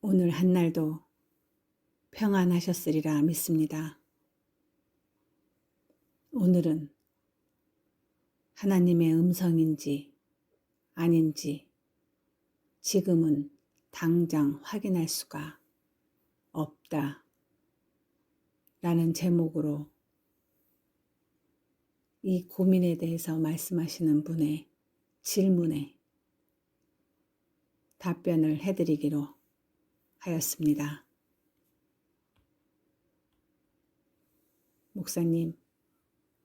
오늘 한날도 평안하셨으리라 믿습니다. 오늘은 하나님의 음성인지 아닌지 지금은 당장 확인할 수가 없다 라는 제목으로 이 고민에 대해서 말씀하시는 분의 질문에 답변을 해드리기로 하였습니다. 목사님,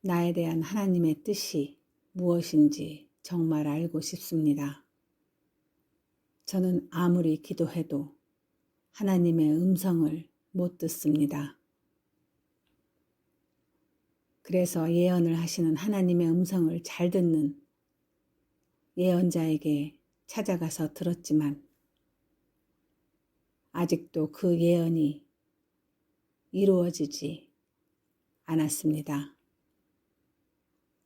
나에 대한 하나님의 뜻이 무엇인지 정말 알고 싶습니다. 저는 아무리 기도해도 하나님의 음성을 못 듣습니다. 그래서 예언을 하시는 하나님의 음성을 잘 듣는 예언자에게 찾아가서 들었지만 아직도 그 예언이 이루어지지 않았습니다.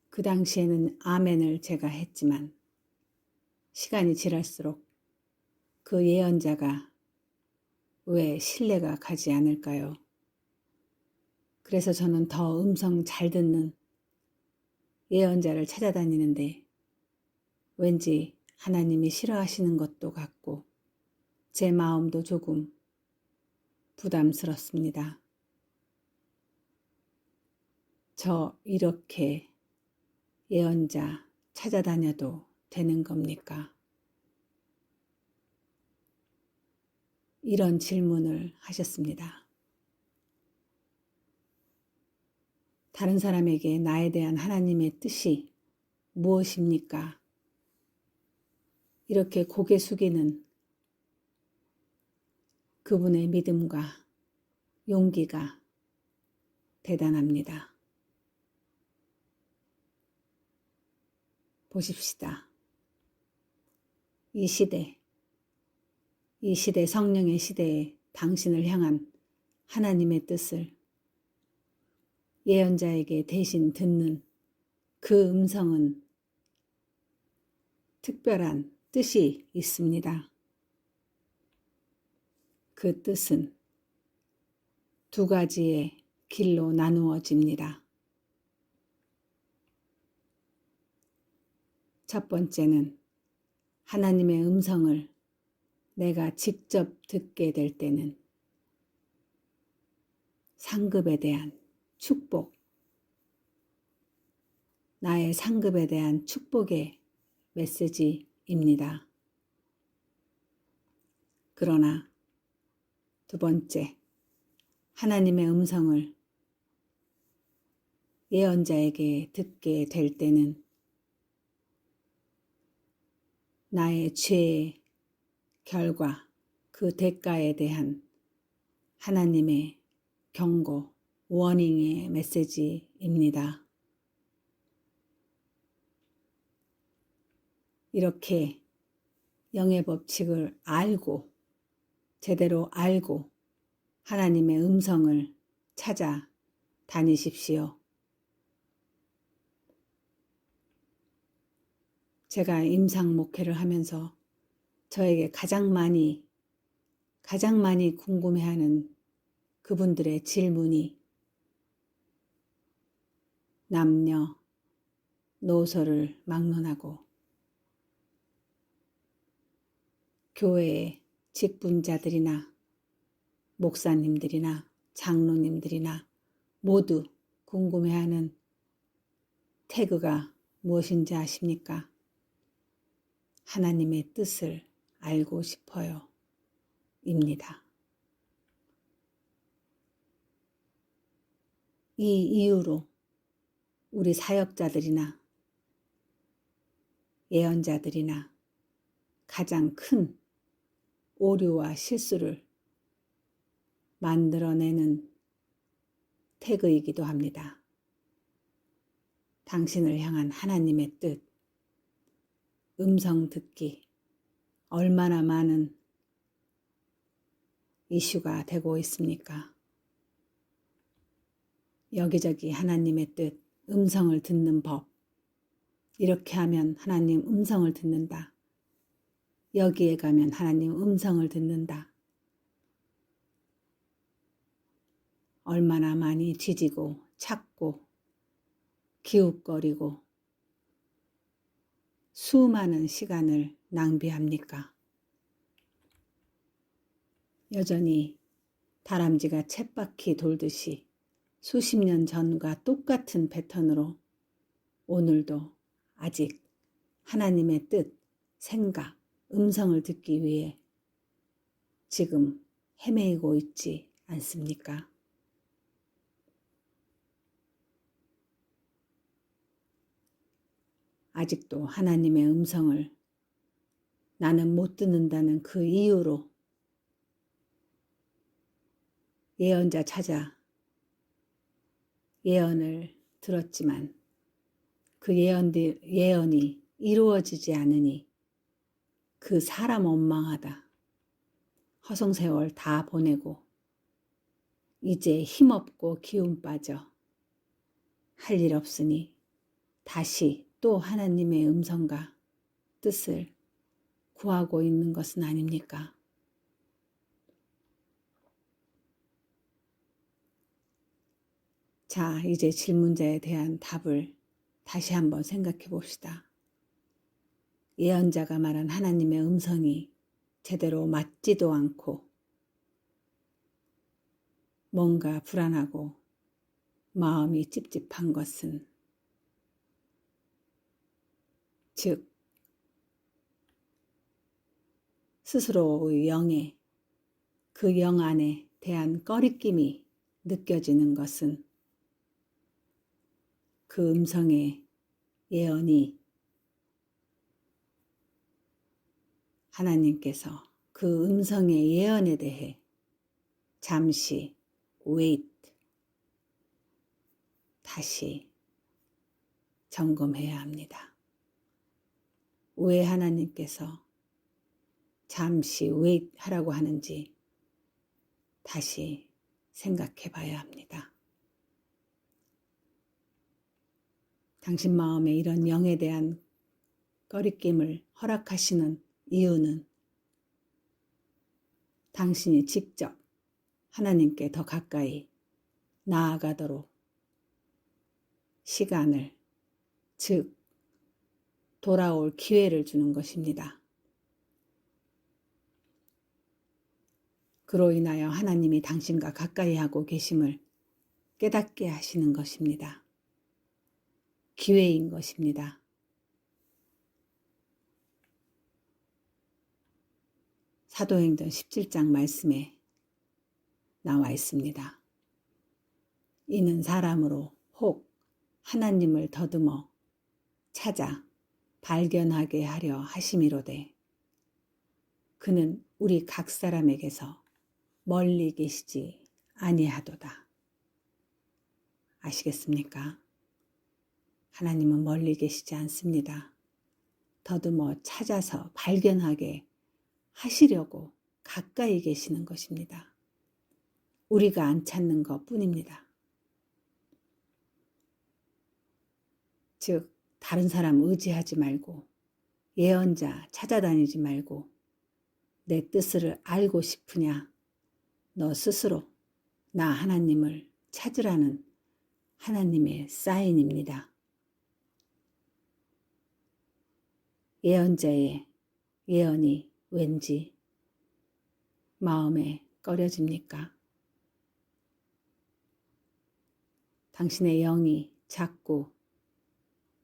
그 당시에는 아멘을 제가 했지만 시간이 지날수록 그 예언자가 왜 신뢰가 가지 않을까요? 그래서 저는 더 음성 잘 듣는 예언자를 찾아다니는데 왠지 하나님이 싫어하시는 것도 같고 제 마음도 조금 부담스럽습니다. 저 이렇게 예언자 찾아다녀도 되는 겁니까? 이런 질문을 하셨습니다. 다른 사람에게 나에 대한 하나님의 뜻이 무엇입니까? 이렇게 고개 숙이는 그분의 믿음과 용기가 대단합니다. 보십시다. 이 시대 성령의 시대에 당신을 향한 하나님의 뜻을 예언자에게 대신 듣는 그 음성은 특별한 뜻이 있습니다. 그 뜻은 두 가지의 길로 나누어집니다. 첫 번째는 하나님의 음성을 내가 직접 듣게 될 때는 상급에 대한 축복, 나의 상급에 대한 축복의 메시지입니다. 그러나 두 번째, 하나님의 음성을 예언자에게 듣게 될 때는 나의 죄의 결과, 그 대가에 대한 하나님의 경고, 워닝의 메시지입니다. 이렇게 영의 법칙을 알고, 제대로 알고 하나님의 음성을 찾아 다니십시오. 제가 임상 목회를 하면서 저에게 가장 많이 궁금해하는 그분들의 질문이 남녀, 노소를 막론하고 교회의 직분자들이나 목사님들이나 장로님들이나 모두 궁금해하는 태그가 무엇인지 아십니까? 하나님의 뜻을 알고 싶어요 입니다. 이 이유로 우리 사역자들이나 예언자들이나 가장 큰 오류와 실수를 만들어내는 태그이기도 합니다. 당신을 향한 하나님의 뜻, 음성 듣기, 얼마나 많은 이슈가 되고 있습니까? 여기저기 하나님의 뜻, 음성을 듣는 법, 이렇게 하면 하나님 음성을 듣는다. 여기에 가면 하나님 음성을 듣는다. 얼마나 많이 뒤지고 찾고 기웃거리고 수많은 시간을 낭비합니까? 여전히 다람쥐가 쳇바퀴 돌듯이 수십 년 전과 똑같은 패턴으로 오늘도 아직 하나님의 뜻, 생각, 음성을 듣기 위해 지금 헤매이고 있지 않습니까? 아직도 하나님의 음성을 나는 못 듣는다는 그 이유로 예언자 찾아 예언을 들었지만 그 예언이 이루어지지 않으니 그 사람 원망하다 허송세월 다 보내고 이제 힘없고 기운 빠져 할 일 없으니 다시 또 하나님의 음성과 뜻을 구하고 있는 것은 아닙니까? 자, 이제 질문자에 대한 답을 다시 한번 생각해 봅시다. 예언자가 말한 하나님의 음성이 제대로 맞지도 않고 뭔가 불안하고 마음이 찝찝한 것은 즉 스스로의 영에 그 영 안에 대한 꺼리낌이 느껴지는 것은 그 음성의 예언이 하나님께서 그 음성의 예언에 대해 잠시 wait, 다시 점검해야 합니다. 왜 하나님께서 잠시 wait 하라고 하는지 다시 생각해 봐야 합니다. 당신 마음에 이런 영에 대한 꺼리낌을 허락하시는 이유는 당신이 직접 하나님께 더 가까이 나아가도록 시간을, 즉 돌아올 기회를 주는 것입니다. 그로 인하여 하나님이 당신과 가까이 하고 계심을 깨닫게 하시는 것입니다. 기회인 것입니다. 사도행전 17장 말씀에 나와 있습니다. 이는 사람으로 혹 하나님을 더듬어 찾아 발견하게 하려 하심이로되 그는 우리 각 사람에게서 멀리 계시지 아니하도다. 아시겠습니까? 하나님은 멀리 계시지 않습니다. 더듬어 찾아서 발견하게 하시려고 가까이 계시는 것입니다. 우리가 안 찾는 것 뿐입니다. 즉 다른 사람 의지하지 말고 예언자 찾아다니지 말고 내 뜻을 알고 싶으냐? 너 스스로 나 하나님을 찾으라는 하나님의 사인입니다. 예언자의 예언이 왠지 마음에 꺼려집니까? 당신의 영이 자꾸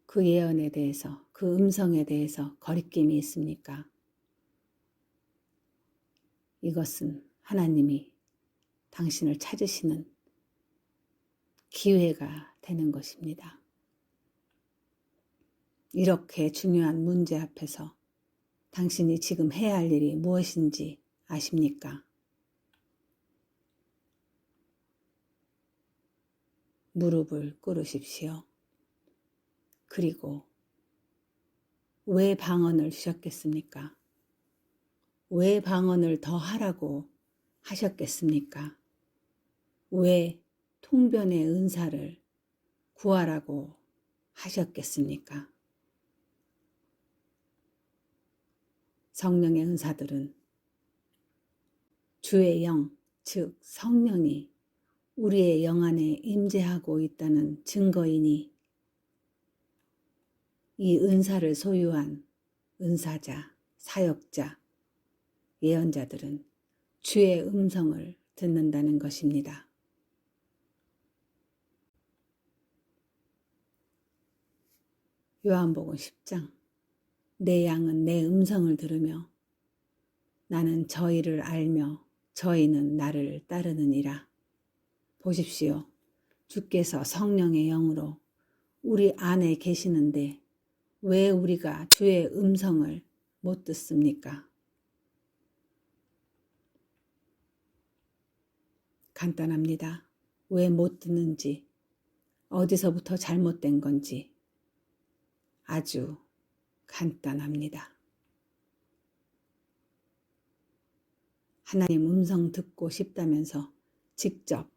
그 예언에 대해서, 그 음성에 대해서 거리낌이 있습니까? 이것은 하나님이 당신을 찾으시는 기회가 되는 것입니다. 이렇게 중요한 문제 앞에서 당신이 지금 해야 할 일이 무엇인지 아십니까? 무릎을 꿇으십시오. 그리고 왜 방언을 주셨겠습니까? 왜 방언을 더 하라고 하셨겠습니까? 왜 통변의 은사를 구하라고 하셨겠습니까? 성령의 은사들은 주의 영, 즉 성령이 우리의 영 안에 임재하고 있다는 증거이니 이 은사를 소유한 은사자, 사역자, 예언자들은 주의 음성을 듣는다는 것입니다. 요한복음 10장 내 양은 내 음성을 들으며 나는 저희를 알며 저희는 나를 따르느니라. 보십시오. 주께서 성령의 영으로 우리 안에 계시는데 왜 우리가 주의 음성을 못 듣습니까? 간단합니다. 왜 못 듣는지, 어디서부터 잘못된 건지 아주 간단합니다. 하나님 음성 듣고 싶다면서 직접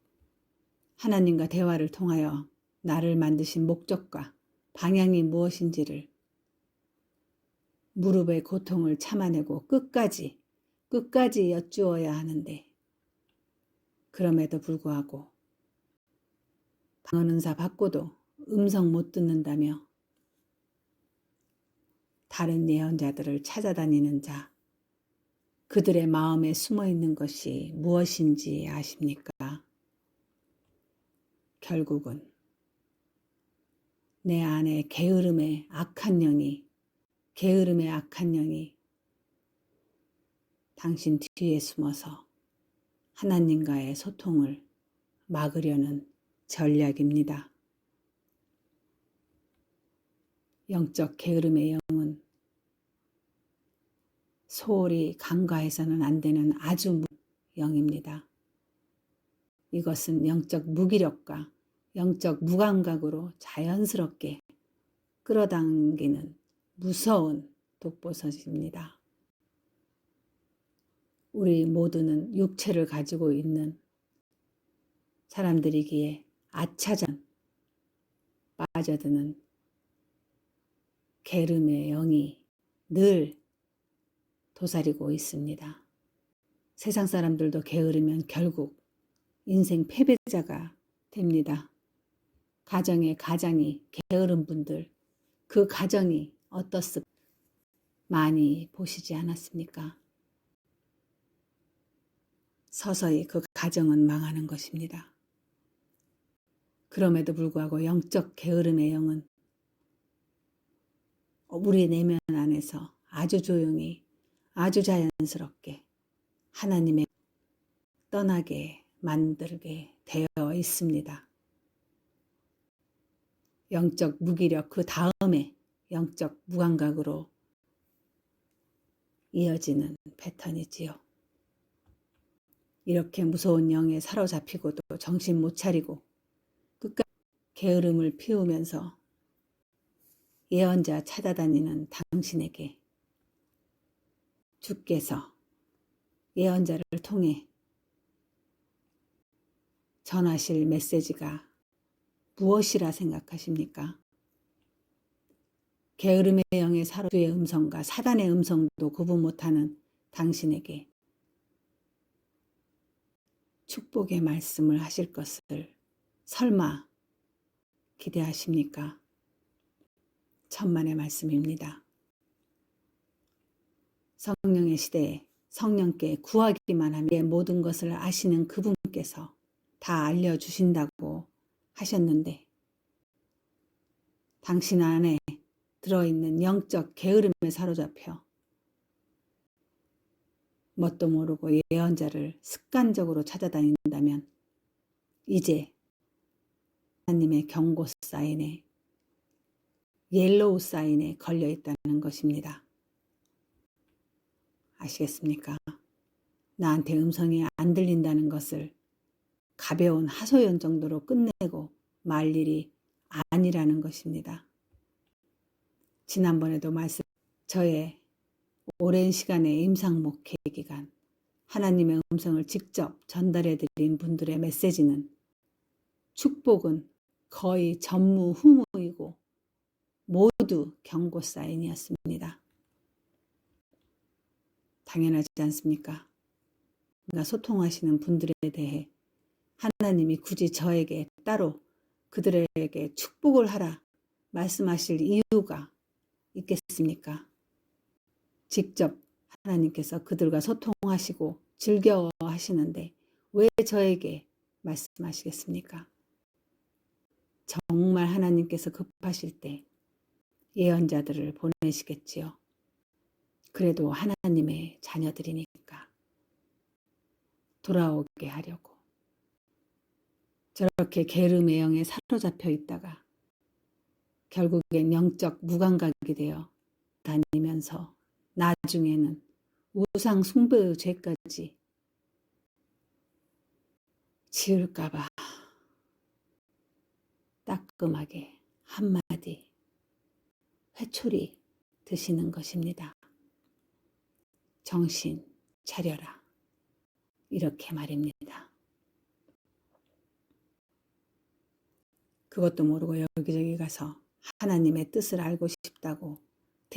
하나님과 대화를 통하여 나를 만드신 목적과 방향이 무엇인지를 무릎의 고통을 참아내고 끝까지 여쭈어야 하는데 그럼에도 불구하고 방언은사 받고도 음성 못 듣는다며 다른 예언자들을 찾아다니는 자, 그들의 마음에 숨어있는 것이 무엇인지 아십니까? 결국은 내 안에 게으름의 악한 영이 당신 뒤에 숨어서 하나님과의 소통을 막으려는 전략입니다. 영적 게으름의 영은 소홀히 간과해서는 안 되는 아주 영입니다. 이것은 영적 무기력과 영적 무감각으로 자연스럽게 끌어당기는 무서운 독보섯입니다. 우리 모두는 육체를 가지고 있는 사람들이기에 아차전 빠져드는 게으름의 영이 늘 도사리고 있습니다. 세상 사람들도 게으르면 결국 인생 패배자가 됩니다. 가정이 게으른 분들, 그 가정이 어떻습니까? 많이 보시지 않았습니까? 서서히 그 가정은 망하는 것입니다. 그럼에도 불구하고 영적 게으름의 영은 우리 내면 안에서 아주 조용히 아주 자연스럽게 하나님의 떠나게 만들게 되어 있습니다. 영적 무기력 그 다음에 영적 무감각으로 이어지는 패턴이지요. 이렇게 무서운 영에 사로잡히고도 정신 못 차리고 끝까지 게으름을 피우면서 예언자 찾아다니는 당신에게 주께서 예언자를 통해 전하실 메시지가 무엇이라 생각하십니까? 게으름의 영의 사로주의 음성과 사단의 음성도 구분 못하는 당신에게 축복의 말씀을 하실 것을 설마 기대하십니까? 천만의 말씀입니다. 성령의 시대에 성령께 구하기만 하면 모든 것을 아시는 그분께서 다 알려주신다고 하셨는데 당신 안에 들어있는 영적 게으름에 사로잡혀 뭣도 모르고 예언자를 습관적으로 찾아다닌다면 이제 하나님의 경고 사인에 옐로우 사인에 걸려 있다는 것입니다. 아시겠습니까? 나한테 음성이 안 들린다는 것을 가벼운 하소연 정도로 끝내고 말 일이 아니라는 것입니다. 지난번에도 저의 오랜 시간의 임상 목회 기간 하나님의 음성을 직접 전달해 드린 분들의 메시지는 축복은 거의 전무후무이고 모두 경고 사인이었습니다. 당연하지 않습니까? 소통하시는 분들에 대해 하나님이 굳이 저에게 따로 그들에게 축복을 하라 말씀하실 이유가 있겠습니까? 직접 하나님께서 그들과 소통하시고 즐겨하시는데 왜 저에게 말씀하시겠습니까? 정말 하나님께서 급하실 때 예언자들을 보내시겠지요. 그래도 하나님의 자녀들이니까 돌아오게 하려고. 저렇게 게으름의 영에 사로잡혀 있다가 결국엔 영적 무감각이 되어 다니면서 나중에는 우상 숭배의 죄까지 지을까봐 따끔하게 한마디 회초리 드시는 것입니다. 정신 차려라. 이렇게 말입니다. 그것도 모르고 여기저기 가서 하나님의 뜻을 알고 싶다고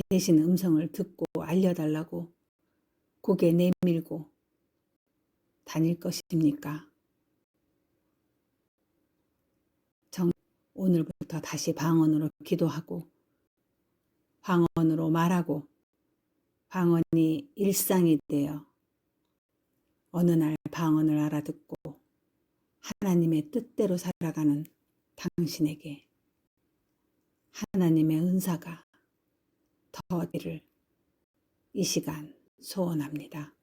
대신 음성을 듣고 알려달라고 고개 내밀고 다닐 것입니까? 오늘부터 다시 방언으로 기도하고 방언으로 말하고 방언이 일상이 되어 어느 날 방언을 알아듣고 하나님의 뜻대로 살아가는 당신에게 하나님의 은사가 더하기를 이 시간 소원합니다.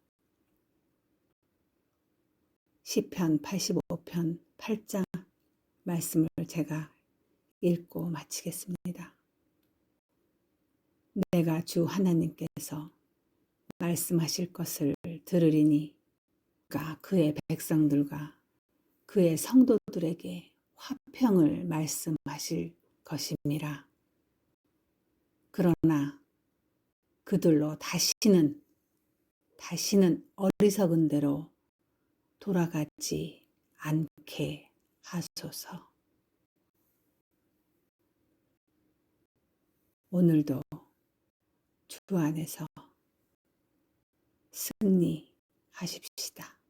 시편 85편 8장 말씀을 제가 읽고 마치겠습니다. 내가 주 하나님께서 말씀하실 것을 들으리니 그의 백성들과 그의 성도들에게 화평을 말씀하실 것임이라. 그러나 그들로 다시는 어리석은 대로 돌아가지 않게 하소서. 오늘도 주 안에서 승리하십시다.